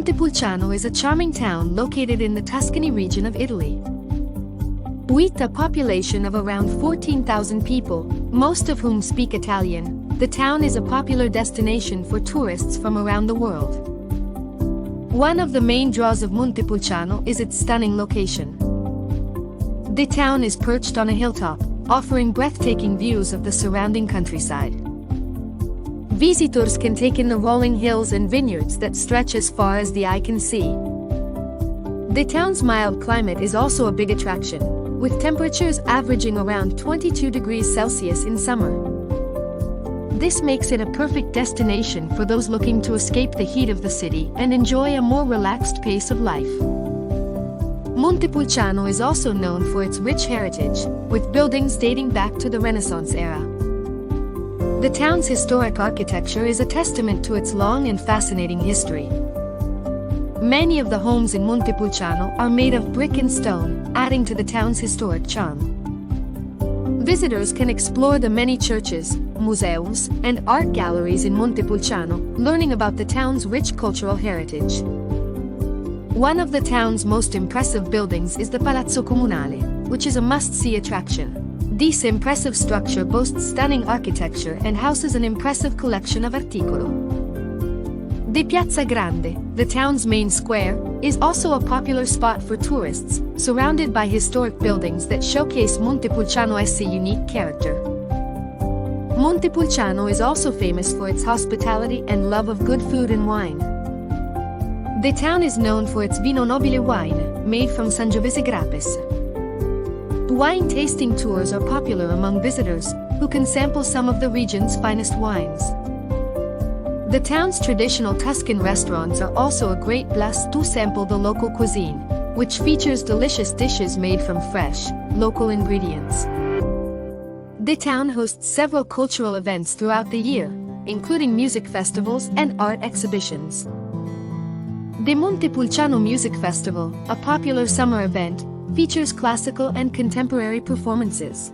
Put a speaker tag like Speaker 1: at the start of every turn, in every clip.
Speaker 1: Montepulciano is a charming town located in the Tuscany region of Italy. With a population of around 14,000 people, most of whom speak Italian, the town is a popular destination for tourists from around the world. One of the main draws of Montepulciano is its stunning location. The town is perched on a hilltop, offering breathtaking views of the surrounding countryside. Visitors can take in the rolling hills and vineyards that stretch as far as the eye can see. The town's mild climate is also a big attraction, with temperatures averaging around 22 degrees Celsius in summer. This makes it a perfect destination for those looking to escape the heat of the city and enjoy a more relaxed pace of life. Montepulciano is also known for its rich heritage, with buildings dating back to the Renaissance era. The town's historic architecture is a testament to its long and fascinating history. Many of the homes in Montepulciano are made of brick and stone, adding to the town's historic charm. Visitors can explore the many churches, museums, and art galleries in Montepulciano, learning about the town's rich cultural heritage. One of the town's most impressive buildings is the Palazzo Comunale, which is a must-see attraction. This impressive structure boasts stunning architecture and houses an impressive collection of articolo. The Piazza Grande, the town's main square, is also a popular spot for tourists, surrounded by historic buildings that showcase Montepulciano's unique character. Montepulciano is also famous for its hospitality and love of good food and wine. The town is known for its Vino Nobile wine, made from Sangiovese grapes. Wine tasting tours are popular among visitors, who can sample some of the region's finest wines. The town's traditional Tuscan restaurants are also a great place to sample the local cuisine, which features delicious dishes made from fresh, local ingredients. The town hosts several cultural events throughout the year, including music festivals and art exhibitions. The Montepulciano Music Festival, a popular summer event, features classical and contemporary performances.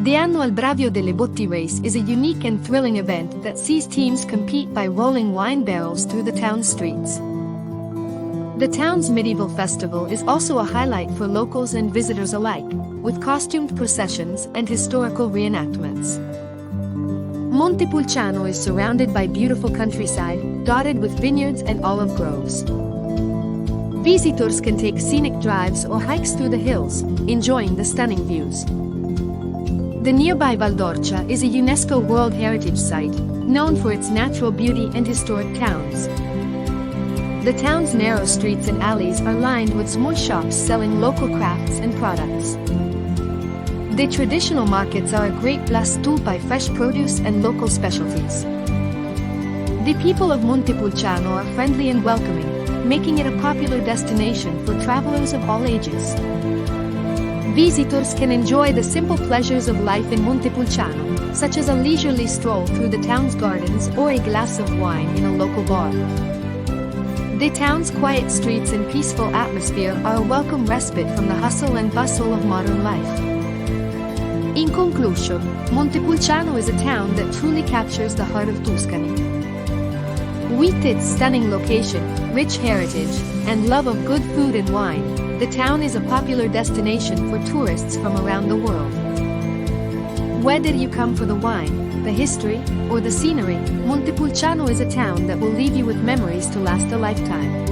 Speaker 1: The annual Bravio delle Botti race is a unique and thrilling event that sees teams compete by rolling wine barrels through the town's streets. The town's medieval festival is also a highlight for locals and visitors alike, with costumed processions and historical reenactments. Montepulciano is surrounded by beautiful countryside, dotted with vineyards and olive groves. Visitors can take scenic drives or hikes through the hills, enjoying the stunning views. The nearby Val d'Orcia is a UNESCO World Heritage Site, known for its natural beauty and historic towns. The town's narrow streets and alleys are lined with small shops selling local crafts and products. The traditional markets are a great place to buy fresh produce and local specialties. The people of Montepulciano are friendly and welcoming, making it a popular destination for travelers of all ages. Visitors can enjoy the simple pleasures of life in Montepulciano, such as a leisurely stroll through the town's gardens or a glass of wine in a local bar. The town's quiet streets and peaceful atmosphere are a welcome respite from the hustle and bustle of modern life. In conclusion, Montepulciano is a town that truly captures the heart of Tuscany. With its stunning location, rich heritage, and love of good food and wine, the town is a popular destination for tourists from around the world. Whether you come for the wine, the history, or the scenery, Montepulciano is a town that will leave you with memories to last a lifetime.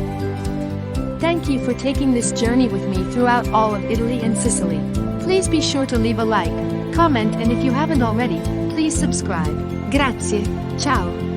Speaker 1: Thank you for taking this journey with me throughout all of Italy and Sicily. Please be sure to leave a like, comment, and if you haven't already, please subscribe. Grazie, ciao!